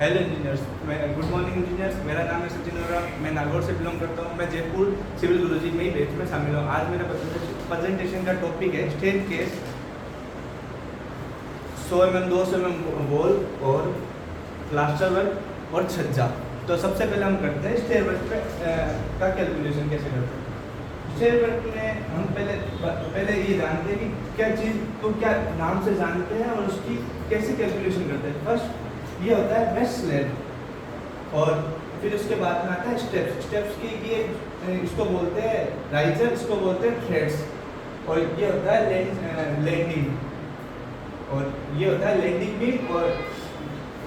Hello engineers, good morning engineers. मेरा नाम है सचिन और मैं नागौर से बिलोंग करता हूँ। मैं जयपुर सिविल गुरुजी में ही बैच में शामिल हूँ। आज मेरा प्रेजेंटेशन का टॉपिक है state case 100 mm 200 mm wall और प्लास्टर वर्क और छज्जा। तो सबसे पहले हम करते हैं स्टेयर वर्क का कैलकुलेशन कैसे करते हैं। स्टेयर वर्क में हम पहले ये जानते हैं कि क्या चीज़ को क्या नाम से जानते हैं और उसकी कैसे कैलकुलेशन करते हैं। फर्स्ट ये होता है बेस स्लैब और फिर उसके बाद में आता है स्टेप्स की ये इसको बोलते हैं राइजर, इसको बोलते हैं थ्रेड्स, और ये होता है लैंडिंग, और ये होता है लैंडिंग भी।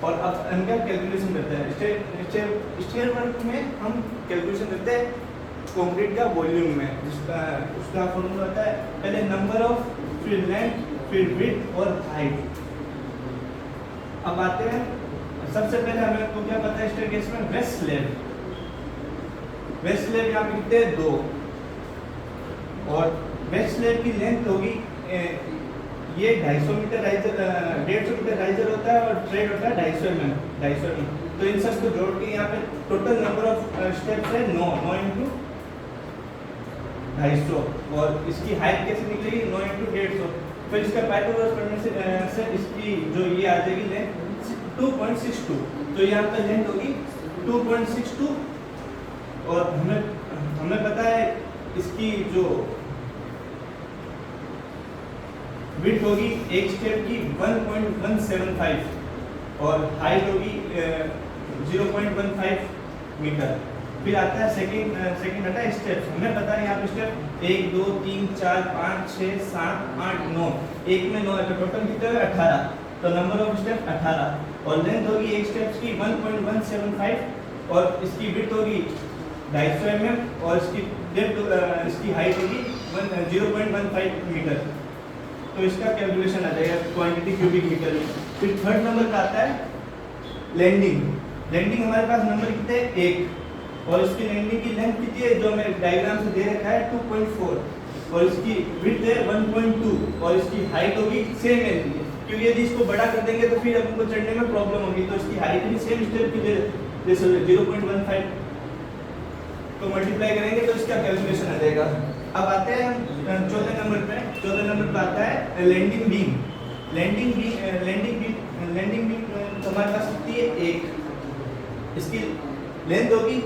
और अब इनका कैलकुलेशन करते हैं। स्टेयर वर्क में हम कैलकुलेशन करते हैं कंक्रीट का वॉल्यूम में, जिसका उसका फॉर्मूला होता है पहले नंबर ऑफ, फिर लेंथ, फिर विड्थ और हाइट। अब आते हैं सबसे पहले हमें को क्या पता है स्टेयर केस में वेस्ट स्लैब। वेस्ट स्लैब यहाँ पे कितने 2, और वेस्ट स्लैब की लेंथ होगी ये 250 मीटर राइजर, 150 मीटर राइजर होता है और थ्रेड होता है 250 mm। तो इन सबको जोड़ के यहाँ पे टोटल नंबर ऑफ स्टेप्स है 9 × 250, और इसकी हाइट कैसे निकलेगी 9 × 150। फिर इसका पाइथागोरस करने से इसकी जो ये आ जाएगी लेंथ 2.62। तो यहाँ पे लेंथ होगी 2.62, और हमें पता है इसकी जो विड्थ होगी एक स्टेप की 1.175 और हाइट होगी 0.15 मीटर। फिर आता है सेकंड आता है स्टेप्स। हमें पता है यहाँ पे स्टेप 1 2 3 4 5 6 7 8 9, एक में 9 है तो टोटल कितने हुए 18। तो नंबर ऑफ स्टेप 18, और लेंथ होगी एक स्टेप्स की 1.175 और इसकी विड्थ होगी 250 mm और इसकी डेप्थ इसकी हाइट होगी 0.15 मीटर। तो इसका कैलकुलेशन आ जाएगा क्वांटिटी क्यूबिक मीटर में। फिर थर्ड नंबर का आता है लैंडिंग। लैंडिंग हमारे पास नंबर कितने हैं 1, और इसकी लैंडिंग की लेंथ कितनी है जो हमें डायग्राम से दे रखा है 2.4, और इसकी विड्थ है 1.2 और इसकी हाइट होगी सेम है, क्योंकि यदि इसको बड़ा कर देंगे तो फिर हमको चढ़ने में प्रॉब्लम होगी। तो इसकी हाइट भी सेम स्टेप की जैसे 0.15 तो मल्टीप्लाई करेंगे तो इसका कैलकुलेशन आ जाएगा। अब आते हैं चौथे नंबर पे। चौथे नंबर पे आता है लैंडिंग बीम। लैंडिंग बीम हमारे पास कितनी है 1, इसकी लेंथ होगी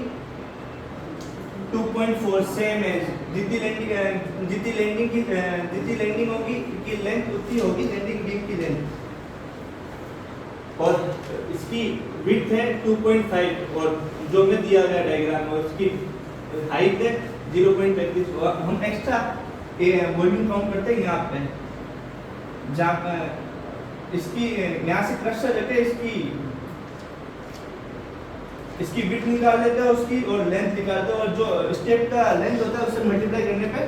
2.4 सेम है। जितनी लैंडिंग होगी की लेंथ उतनी होगी लैंडिंग बीम की लेंथ, और इसकी विड्थ है 2.5 और जो में दिया गया डायग्राम में उसकी हाइट है 0.35। हम एक्स्ट्रा वॉल्यूम काउंट करते हैं यहाँ पे, जहाँ इसकी यहाँ से क्रशर लेते हैं इसकी विड्थ निकाल लेते हैं उसकी, और लेंथ निकालते हैं, और जो स्टेप का लेंथ होता है उससे मल्टीप्लाई करने पे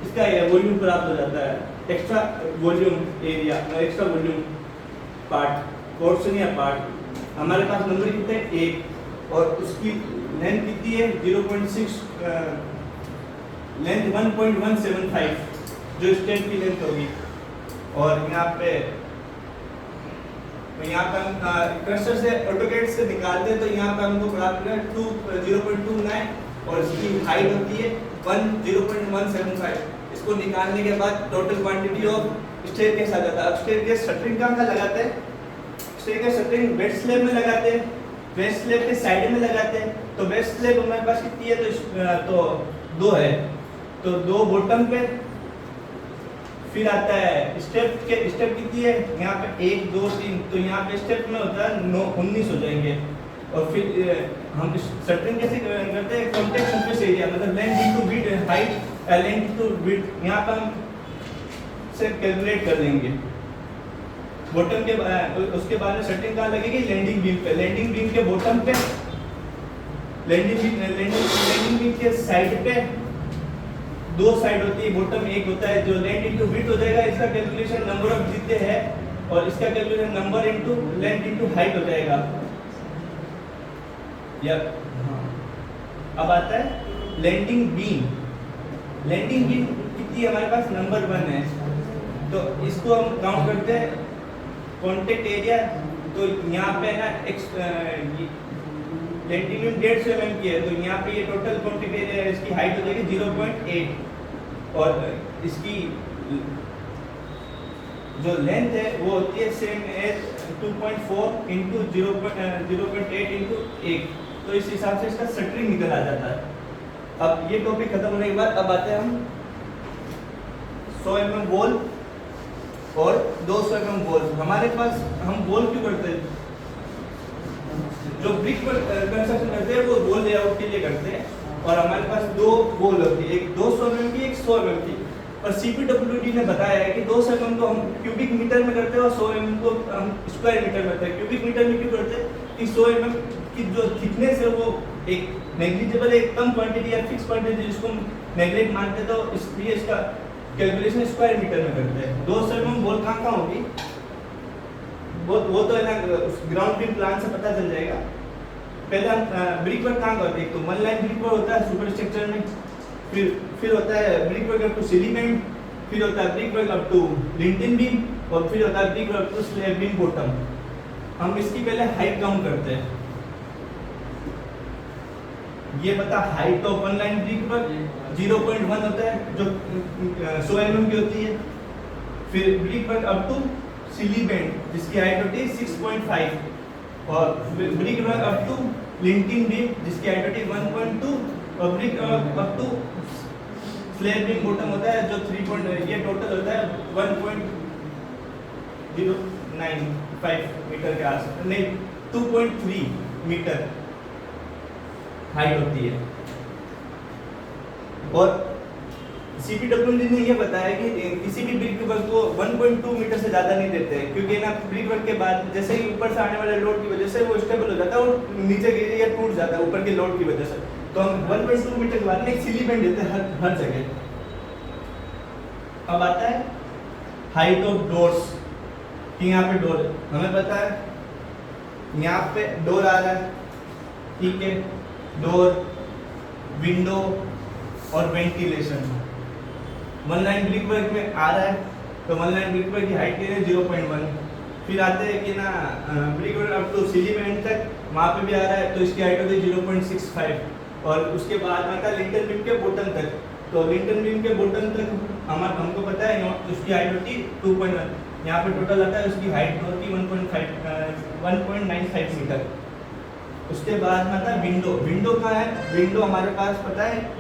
इसका वॉल्यूम प्राप्त हो जाता है। Extra volume area, extra volume part, portion या पार्ट। हमारे पास नंबर कितने हैं 1, और उसकी लेंथ कितनी है 0.6, लेंथ 1.175 जो स्टेप की लेंथ होगी। और यहाँ पे हम क्रशर से ऑटोकैड से निकालते हैं तो यहाँ पे हमको प्राप्त होगा 0.29 और इसकी हाइट होती है 0.175। इसको निकालने के बाद total quantity of staircase आ जाता है। अब स्टेयर केस शटरिंग कहाँ लगाते हैं, staircase shuttering waist slab में लगाते हैं, वेस्ट स्लैब के साइड में लगाते हैं। तो वेस्ट स्लैब हमारे पास कितनी है तो 2 है, तो 2 बॉटम पे। फिर आता है स्टेप कितनी है यहाँ पे 1 2 3, तो यहाँ पे स्टेप में होता है 19 हो जाएंगे। और फिर हम शटरिंग कैसे करते हैं कॉन्टैक्ट सरफेस एरिया, मतलब length into width, height length into width, यहाँ पे हम से कैलकुलेट कर लेंगे बॉटम के। उसके बाद में शटरिंग कहाँ लगेगी लैंडिंग बीम पे। लैंडिंग बीम के बॉटम पे, लैंडिंग बीम के साइड पे 2 साइड होती है, बॉटम 1 होता है, जो लेंथ इनटू विड्थ हो जाएगा। इसका कैलकुलेशन नंबर ऑफ जितने हैं और इसका calculation number into length into height हो जाएगा। अब आता है लैंडिंग बीम। लैंडिंग बीम कितनी हमारे पास नंबर 1 है, तो इसको हम काउंट करते हैं कॉन्टैक्ट एरिया तो यहाँ पे ना लेंटिनियम 150 mm की है, तो यहाँ पे ये टोटल क्वांटिटी इसकी हाइट हो जाएगी 0.8 और इसकी जो लेंथ है वो होती है सेम एज 2.4 इंटू 0.8 इंटू 1, तो इस हिसाब से इसका शटरिंग निकल आ जाता है। अब ये टॉपिक खत्म होने के बाद अब आते हैं हम 100 mm बॉल और 200 mm बॉल। हमारे पास हम बॉल क्यों करते हैं, जो ब्रिक पर कंस्ट्रक्शन करते हैं वो बॉल लेआउट के लिए करते हैं, और हमारे पास दो बॉल होती है, एक 200 mm की, एक 100 mm की। और CPWD ने बताया है कि 200 mm को हम क्यूबिक मीटर में करते हैं और 100 mm को हम स्क्वायर मीटर में करते हैं। क्यूबिक मीटर में क्यों करते हैं कि 100 mm की जो थिकनेस है वो एक नेग्लिजिबल, एक कम क्वांटिटी या फिक्स क्वांटिटी जिसको हम नेग्लेक्ट मानते हैं, तो इसलिए इसका कैलकुलेशन स्क्वायर मीटर में करते हैं। 200 mm बॉल कहाँ होगी वो तो है ना ग्राउंड बीम प्लान से पता चल जाएगा। पहले हम ब्रिक वर्क कहाँ करते हैं, तो वन लाइन ब्रिक वर्क होता है सुपर स्ट्रक्चर में, फिर होता है brick work up to ceiling, फिर होता है brick work up to lintel beam, और फिर होता है brick work up to slab beam bottom. हम इसकी पहले हाइट काउंट करते हैं। ये पता height of one line brick work 0.1 होता है जो 100 mm की होती है। फिर brick work up to sill band जिसकी हाइट होती है 6.5, और brick work up to lintel beam जिसकी हाइट होती है 1.2, और brick up to slab beam bottom होता है जो 3. ये टोटल होता है 1.095 मीटर के आसपास, नहीं 2.3 मीटर हाइट होती है। और CPWD ने ये बताया कि किसी भी ब्रिक वर्क को 1.2 मीटर से ज़्यादा नहीं देते हैं, क्योंकि ना ब्रिक वर्क के बाद जैसे ही ऊपर से आने वाले लोड की वजह से वो स्टेबल हो जाता है और नीचे गिर या टूट जाता है ऊपर के लोड की वजह से। तो हम 1.2 मीटर के बाद में एक सिली बैंड देते हैं हर जगह। अब आता है हाइट ऑफ डोर्स कि यहाँ पे डोर हमें पता है, यहाँ पे डोर आ रहा है, ठीक है, डोर, विंडो और ventilation one line brick work में आ रहा है, तो वन लाइन ब्रिक वर्क की हाइट है 0.1। फिर आते हैं कि ना brick work up to ceiling band तक, वहाँ पे भी आ रहा है, तो इसकी हाइट होती है 0.65। और उसके बाद आता है लिंटल बीम के बॉटम तक, तो लिंटल बीम के बॉटम तक हमको पता है उसकी हाइट होती है 2.1। यहाँ पे टोटल आता है उसकी हाइट होती है 1.95 मीटर। उसके बाद में आता है विंडो। विंडो कहाँ है, विंडो हमारे पास पता है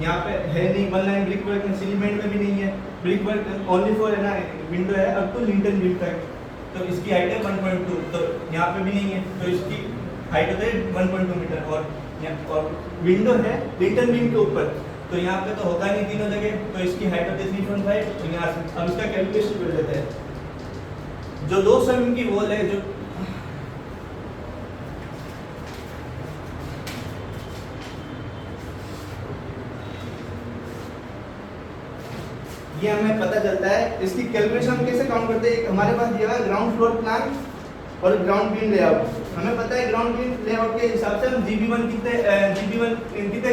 यहाँ पे है नहीं, वन लाइन ब्रिक वर्क में सीलिंग बैंड में भी नहीं है, ब्रिक वर्क ओनली फॉर है ना विंडो है अप टू लिंटल बीम तक, तो इसकी हाइट है 1.2, तो यहाँ पे भी नहीं है, तो इसकी हाइट होती है 1.2 मीटर। और विंडो है लिंटल बीम के ऊपर, तो यहाँ पे तो होगा नहीं तीनों जगह, तो इसकी हाइट होती है 3.5। तो यहाँ से अब इसका कैलकुलेशन कर लेते हैं। जो 200 mm की वॉल है, जो ये हमें पता चलता है, इसकी कैलकुलेशन हम कैसे काउंट करते हैं। हमारे पास दिया है ग्राउंड फ्लोर प्लान और ग्राउंड बीम लेआउट। हमें पता है ग्राउंड बीम लेआउट के हिसाब से हम GB1 कितने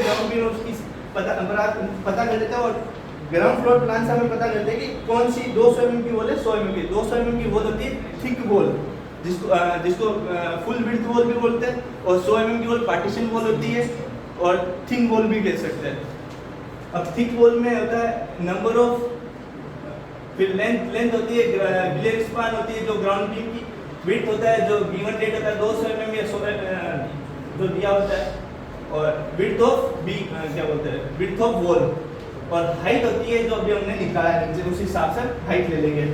ग्राउंड बीम उसकी पता कर लेते हैं, और ग्राउंड फ्लोर प्लान से हमें पता करते हैं कि कौन सी 200 mm की वॉल है 100 mm की। 200 mm की वॉल होती है थिक वॉल, जिसको फुल विड्थ वॉल भी बोलते हैं, और 100 mm की वॉल पार्टीशन वॉल होती है, और थिन वॉल भी कह सकते हैं। अब थिक वॉल में होता है नंबर ऑफ, फिर लेंथ होती है, ग्लेर स्पान होती है जो ग्राउंड बीम की, विड्थ होता है जो गिवन डेट होता है 200 mm या 100 जो दिया होता है, और विड्थ ऑफ क्या बोलते हैं विड्थ ऑफ वॉल, और हाइट होती है जो अभी हमने निकाला है नीचे, उस हिसाब से हाइट ले लेंगे।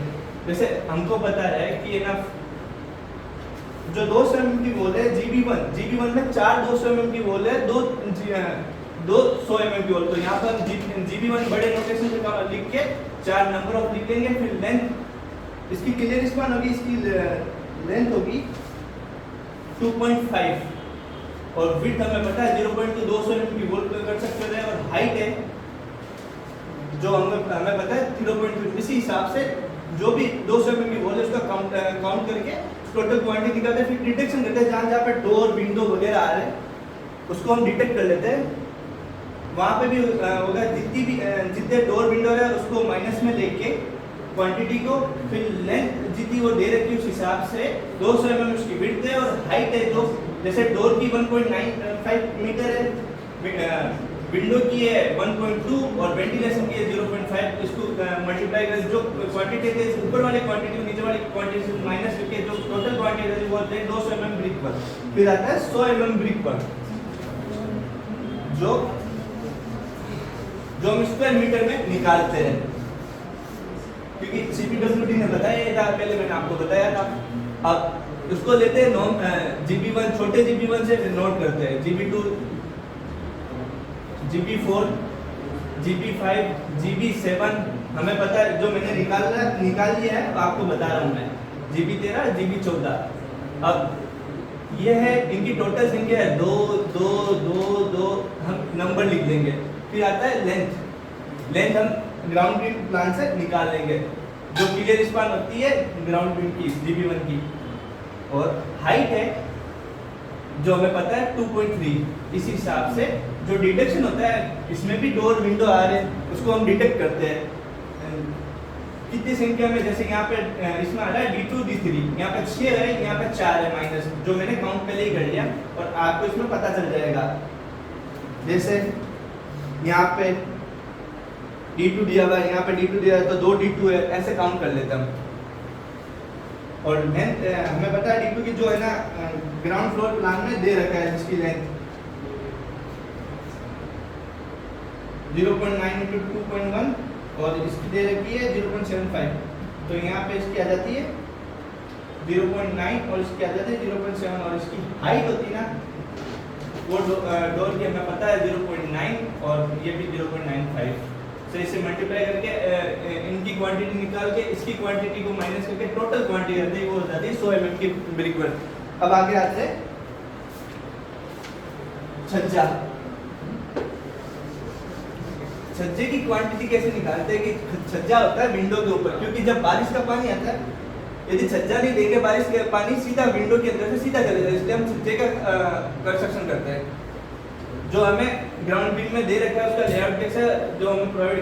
जैसे हमको पता है कि ना जो 200 mm की वॉल है GB1 में 4 200 mm की वॉल है, दो 100 mm की वॉल, तो यहाँ पर GB1 बड़े नोटेशन से लिख के 4 नंबर ऑफ लिख लेंगे। फिर लेंथ इसकी क्लियर स्पान होगी, इसकी लेंथ होगी 2.5, और विड्थ हमें पता है 0.2 200 mm की वॉल कर सकते हैं, और हाइट है जो हमें पता है 0.2। इसी हिसाब से जो भी 200 mm की वॉल है उसका काउंट करके टोटल क्वांटिटी निकालते हैं। फिर डिटेक्शन करते हैं जहाँ पे डोर विंडो वगैरह आ रहे हैं उसको हम डिटेक्ट कर लेते हैं। वहाँ पे भी होगा जितने डोर विंडो है उसको माइनस में लेके क्वांटिटी को, फिर लेंथ जितनी वो दे रखी है उस हिसाब से 200 mm उसकी विड्थ है, और हाइट है जो जैसे डोर की 1.95 मीटर है, विंडो की है 1.2 और वेंटिलेशन की है 0.5, इसको मल्टीप्लाई कर जो क्वांटिटी है ऊपर वाले क्वांटिटी को नीचे वाली क्वांटिटी से माइनस करके जो टोटल क्वांटिटी है वो होता है 200 mm ब्रिक पर, फिर आता है 100 mm ब्रिक पर, जो हम स्क्वायर मीटर में निकालते हैं, क्योंकि CPWD ने बताया था पहले, मैंने आपको बताया था। अब उसको लेते हैं GB1, छोटे GB1 से नोट करते हैं, GB2, GB4, GB5, GB7 हमें पता है, जो मैंने निकाल लिया है आपको बता रहा हूँ मैं, GB13, GB14। अब ये है इनकी टोटल संख्या है 2 2 2 2, हम नंबर लिख देंगे। फिर आता है लेंथ हम ग्राउंड बीम प्लान से निकाल लेंगे, जो क्लियर स्पान होती है ग्राउंड बीम की GB1 की, और हाइट है जो हमें पता है 2.3। इसी हिसाब से जो डिटेक्शन होता है, इसमें भी डोर विंडो आ रहे हैं, उसको हम डिटेक्ट करते हैं कितनी संख्या में, जैसे यहाँ पे इसमें आ रहा है D2 D3, यहाँ पे 6 है, यहाँ पे 4 है माइनस, जो मैंने काउंट पहले ही कर लिया और आपको इसमें पता चल जाएगा। जैसे यहाँ पे D2 दिया हुआ है, यहाँ पे D2 दिया है तो 2 D2 है, ऐसे काउंट कर लेते हैं। और लेंथ हमें पता है D2 की जो है ना ग्राउंड फ्लोर प्लान में दे रखा है, जिसकी लेंथ 0.9 × 2.1 और इसकी दे रखी है 0.75, तो यहाँ पे इसकी आ जाती है 0.9 और इसकी आ जाती है 0.7, और इसकी हाइट होती है ना वो डोर की हमें पता है 0.9 और ये भी 0.95, तो इसे मल्टीप्लाई करके इनकी क्वांटिटी निकाल के इसकी क्वांटिटी को माइनस करके टोटल क्वांटिटी आती है, वो हो जाती है 100 mm की ब्रिक वर्क। अब आगे आते हैं छज्जा। छज्जे की क्वांटिटी कैसे निकालते हैं कि छज्जा होता है विंडो के ऊपर, क्योंकि जब बारिश का पानी आता है, यदि छज्जा नहीं देंगे बारिश के पानी सीधा विंडो के अंदर से सीधा चले जाए, इसलिए हम छज्जे का कंस्ट्रक्शन करते हैं। जो हमें ग्राउंड बीम में दे रखा है उसका लेआउट कैसा जो हमें प्रोवाइड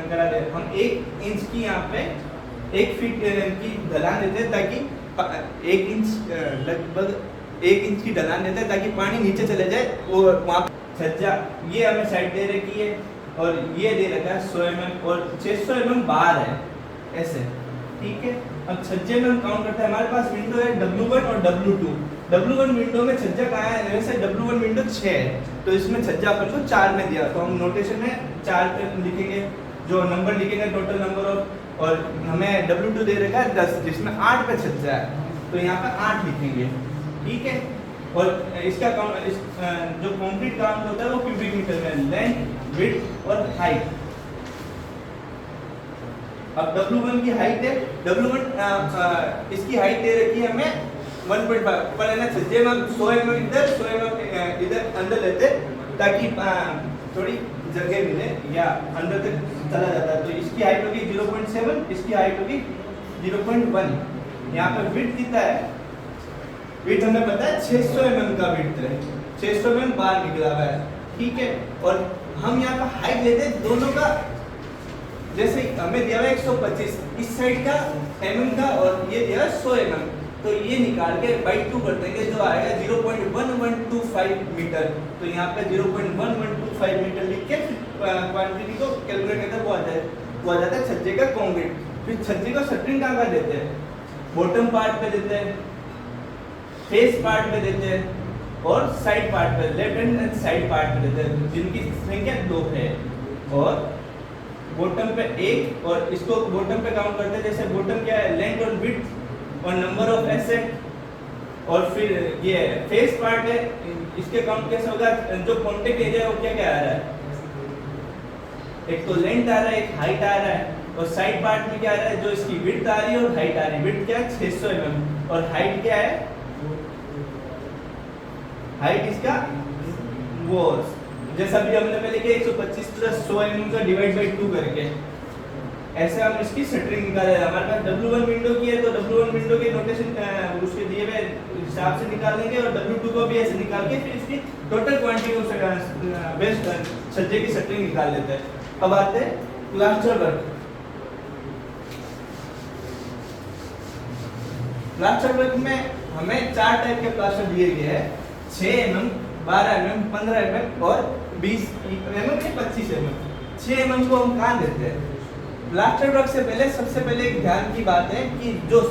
करा दे, हम 1 इंच की यहाँ पे 1 फीट की ढलान देते हैं, ताकि 1 इंच लगभग 1 इंच की ढलान देते हैं ताकि पानी नीचे चले जाए। वो वहाँ छज्जा ये हमें साइड दे रखी है और ये दे रखा है 100 mm और 600 mm बाहर है ऐसे, ठीक है। अब छज्जे में हम काउंट करते हैं, हमारे पास विंडो है W1 और W2। W1 विंडो में छज्जा कहाँ है, वैसे W1 विंडो 6 है, तो इसमें छज्जा अपन को 4 में दिया, तो हम नोटेशन में 4 पे लिखेंगे, जो नंबर लिखेंगे टोटल नंबर ऑफ, और हमें W2 दे रखा है 10 जिसमें 8 पे छज्जा है, तो यहाँ पे 8 लिखेंगे, ठीक है। और इसका जो कंक्रीट काउंट होता है वो क्यूबिक मीटर में, लेंथ विड्थ और हाइट। अब W1 की हाइट है, W1 इसकी हाइट दे रखी है हमें 1.5, पर है ना छज्जे में 100 mm इधर 100 mm इधर अंदर लेते ताकि थोड़ी जगह मिले या अंदर तक चला जाता है, तो इसकी हाइट होगी 0.7, इसकी हाइट होगी 0.1। यहाँ पे विड्थ कितना है, विड्थ हमें पता है 600 mm का विड्थ है, 600 mm बाहर निकला हुआ है, ठीक है। और हम यहाँ पे हाइट लेते हैं दोनों का, जैसे हमें दिया हुआ 125 इस साइड का mm का और ये दिया 100 mm, तो ये निकाल के बाई 2 कर देंगे, जो आएगा 0.1125 मीटर। तो यहाँ पे 0.1125 मीटर लिख के क्वांटिटी को कैलकुलेट करके वो आ जाता है छज्जे का कंक्रीट। फिर छज्जे का शटरिंग कहाँ देते हैं, बॉटम पार्ट पे देते हैं, फेस पार्ट पे देते हैं और साइड पार्ट पे, लेफ्ट एंड साइड पार्ट पे देते हैं, जिनकी संख्या 2 है। और बॉटम पे 1 और इसको बॉटम पे काउंट करते हैं, जैसे बॉटम क्या है, लेंथ और विड्थ और नंबर ऑफ एसेट। और फिर ये फेस पार्ट है, इसके काउंट कैसे होगा, जो कॉन्टेक्ट एरिया है वो क्या क्या आ रहा है, एक तो लेंथ आ रहा है, एक हाइट आ रहा है, और साइड पार्ट में क्या आ रहा है, जो इसकी विड्थ आ रही है और हाइट आ रही है। विड्थ क्या है 600 mm और हाइट क्या है, हाइट इसका वो जैसा भी हमने पहले किया 125 + 100 mm का डिवाइड बाय 2 करके, ऐसे हम इसकी शटरिंग निकाले। हमारे पास W1 विंडो की है तो W1 विंडो के नोटेशन उसके दिए हुए हिसाब से निकाल लेंगे, और W2 को भी ऐसे निकाल के फिर इसकी टोटल क्वांटिटी को बेस्ट छज्जे की शटरिंग निकाल लेते हैं। अब आते हैं प्लास्टर वर्क। प्लास्टर वर्क में हमें 4 टाइप के प्लास्टर दिए गए हैं, 6 mm, 12 mm, 15 mm और 20 mm के 25 mm। 6 mm को हम कहाँ देते हैं? प्लास्टर वर्क से पहले सबसे पहले एक ध्यान की बात है कि जो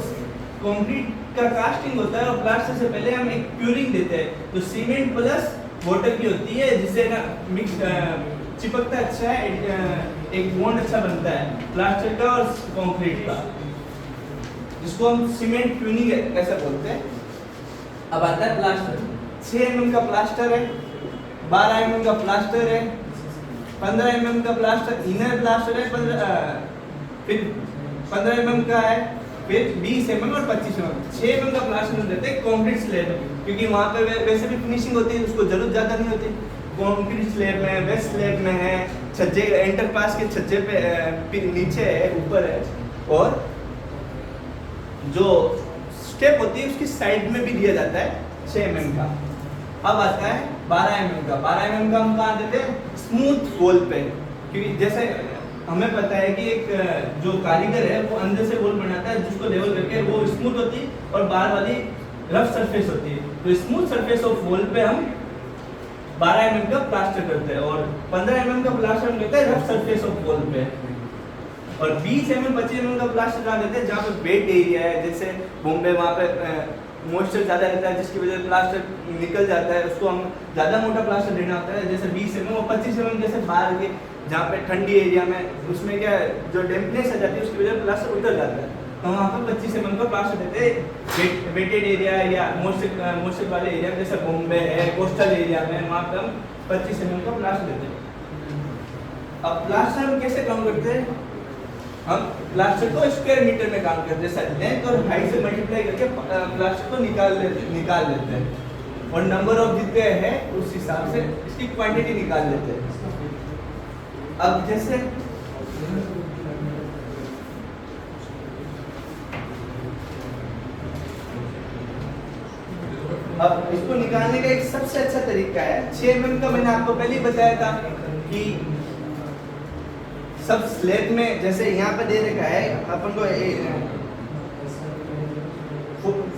कंक्रीट का कास्टिंग होता है और प्लास्टर से पहले हम एक प्यूरिंग देते हैं, तो सीमेंट प्लस वाटर की होती है, जिससे ना मिक्स चिपकता अच्छा है, एक बॉन्ड अच्छा बनता है प्लास्टर का और कंक्रीट का, जिसको हम सीमेंट प्यूरिंग ऐसा बोलते हैं। अब आता है प्लास्टर। 6 mm का प्लास्टर है, 12 mm का प्लास्टर है, 15 mm का प्लास्टर इनर प्लास्टर है, फिर 15 mm का है, फिर 20 mm और 25 mm। 6 mm का प्लास्टर हम देते हैं कंक्रीट स्लैब में, क्योंकि वहाँ पे वैसे भी फिनिशिंग होती है, उसको जरूरत ज़्यादा नहीं होती। कंक्रीट स्लैब में, वेस्ट स्लैब में है, छज्जे एंटर पास के छज्जे पे नीचे है, ऊपर है, और जो स्टेप होती है उसकी साइड में भी दिया जाता है 6 mm का। अब आता है 12 mm का। 12 mm का हम कहाँ देते हैं? स्मूथ वॉल पे, क्योंकि जैसे हमें पता है कि एक जो कारीगर है वो अंदर से वॉल बनाता है, जिसको लेवल करके वो स्मूथ होती है और बाहर वाली रफ सरफेस होती है। तो स्मूथ सरफेस ऑफ वॉल पे हम 12 mm का प्लास्टर करते हैं, और 15 mm का प्लास्टर हम करते हैं रफ सरफेस ऑफ वॉल पे, और 20 mm 25 mm का प्लास्टर कहाँ देते हैं? जहाँ पे वेट एरिया है, जैसे बॉम्बे, वहाँ पे मॉइस्चर ज़्यादा रहता है, जिसकी वजह से प्लास्टर निकल जाता है, उसको हम ज़्यादा मोटा प्लास्टर देना होता है, जैसे 20 mm और 25 mm जैसे बाहर के जहाँ पे ठंडी एरिया में, उसमें क्या जो डेम्पनेस आ जाती है उसकी वजह से प्लास्टर उतर जाता है, तो वहाँ पर 25 mm का प्लास्टर देते हैं। वेटेड एरिया या मॉइस्चर वाले एरिया में, जैसे बॉम्बे है, कोस्टल एरिया में, वहाँ पर हम 25 mm का प्लास्टर देते हैं। अब प्लास्टर हम कैसे काम करते हैं? हम प्लास्टर को स्क्वायर मीटर में काम करते हैं, लेंथ और हाइट से मल्टीप्लाई करके प्लास्टर को निकाल लेते हैं, और नंबर ऑफ जितने हैं उस हिसाब से इसकी क्वांटिटी निकाल लेते हैं। अब जैसे अब इसको निकालने का एक सबसे अच्छा तरीका है 6 mm का। मैंने आपको पहले ही बताया था कि सब स्लैब में, जैसे यहाँ पे दे रखा है अपन को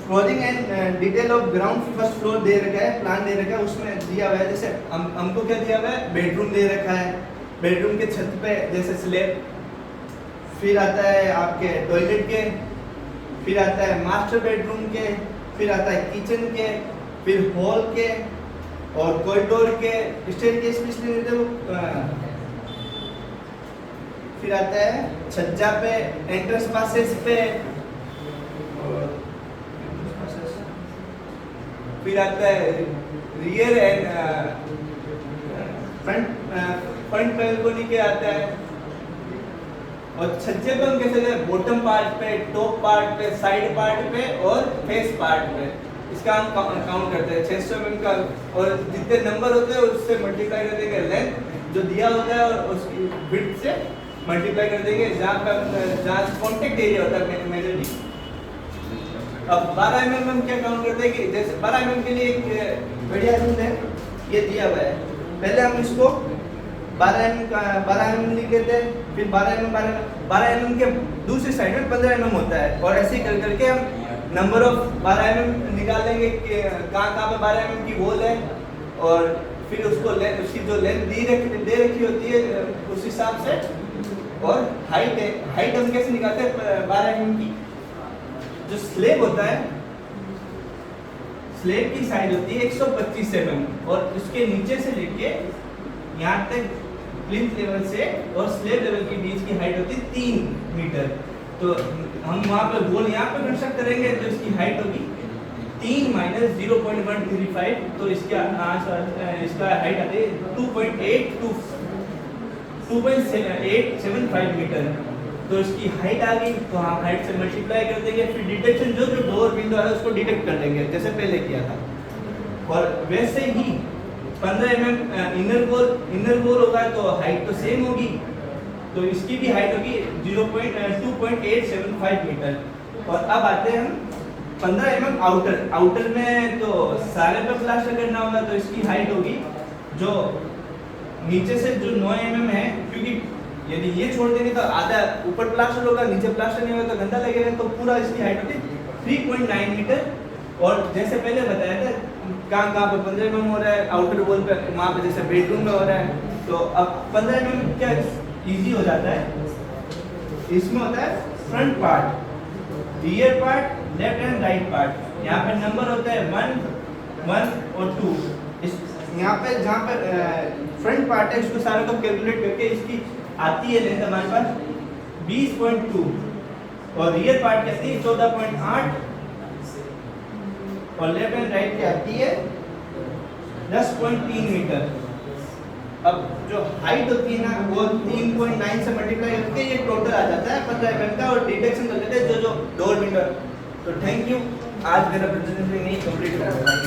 flooring and detail of ground first floor दे रखा है, प्लान दे रखा है, उसमें दिया हुआ है। जैसे हमको क्या दिया हुआ है? बेडरूम दे रखा है, बेडरूम के छत पे जैसे स्लैब, फिर आता है आपके टॉयलेट के, फिर आता है मास्टर बेडरूम के, फिर आता है किचन के, फिर हॉल के और कॉरिडोर के, स्टेयरकेस पे, फिर आता है छज्जा पे, एंट्रेंस पासेस पे, फिर आता है रियर एंड फ्रंट बैल्कनी के आता है, और छज्जे पे हम कैसे जाए? बॉटम पार्ट पे, टॉप पार्ट पे, साइड पार्ट पे और फेस पार्ट पे। इसका हम काउंट करते हैं 600 mm का, और जितने नंबर होते हैं उससे मल्टीप्लाई कर देंगे लेंथ जो दिया होता है, और उसकी विड्थ से मल्टीप्लाई कर देंगे जहाँ कॉन्टेक्ट एरिया होता है मेजरली। अब 12 mm हम क्या काउंट करते हैं कि जैसे 12 mm के लिए एक बढ़िया रूल है, ये दिया हुआ है। पहले हम इसको 12 mm लिख देते हैं, फिर 12 mm के दूसरी साइड में 15 mm होता है, और ऐसे ही कर करके हम नंबर ऑफ 12 mm निकाल लेंगे कि कहाँ पे 12 mm की वॉल है, और फिर उसको उसकी जो लेंथ दे रखी होती है उस हिसाब से, और हाइट हम कैसे निकालते हैं? 12 mm की। जो स्लैब होता है, स्लैब की साइज होती है 125 mm, और उसके नीचे से लेके यहाँ तक प्लिंथ लेवल से और स्लैब लेवल के बीच की हाइट होती है 3 मीटर। तो हम वहाँ पे वॉल यहाँ पे कंस्ट्रक्ट करेंगे, तो इसकी हाइट होगी 3 माइनस 0.135, तो इसका हाइट आती है 2.875 मीटर। तो इसकी हाइट आ गई, तो हम हाइट से मल्टीप्लाई कर देंगे, फिर डिटेक्शन जो डोर विंडो है उसको डिटेक्ट कर देंगे जैसे पहले किया था। और वैसे ही 15 mm इनर वॉल होगा तो हाइट तो सेम होगी, तो इसकी भी हाइट होगी 2.875 मीटर। और अब आते हैं हम 15 mm आउटर में, तो सारे पे प्लास्टर करना होगा, तो इसकी हाइट होगी जो नीचे से जो 9 mm है, क्योंकि यदि ये छोड़ देंगे तो आधा ऊपर प्लास्टर होगा, नीचे प्लास्टर नहीं होगा तो गंदा लगेगा, तो पूरा इसकी हाइट होती है 3.9 मीटर। और जैसे पहले बताया था कहाँ पे 15 mm हो रहा है आउटर वॉल पे, वहाँ पे जैसे बेडरूम में हो रहा है, तो अब 15 mm क्या इजी हो जाता है। इसमें होता है front part, rear part, left and right part. यहाँ पे नंबर होता है 1, 1 और 2। इस यहाँ पे जहाँ पे फ्रंट पार्ट है इसको सारे को कैलकुलेट करके इसकी आती है लेंथ हमारे पास 20.2 और रियर पार्ट की आती है 14.8 और लेफ्ट एंड राइट की आती है 10.3 मीटर। अब जो हाइट होती है ना वो 3.9 से मल्टीप्लाई करके ये टोटल आ जाता है 15 mm का, और डिडक्शन कर लेते हैं जो 1.5 मीटर। तो थैंक यू, आज मेरा प्रेजेंटेशन नहीं कंप्लीट हो रहा है।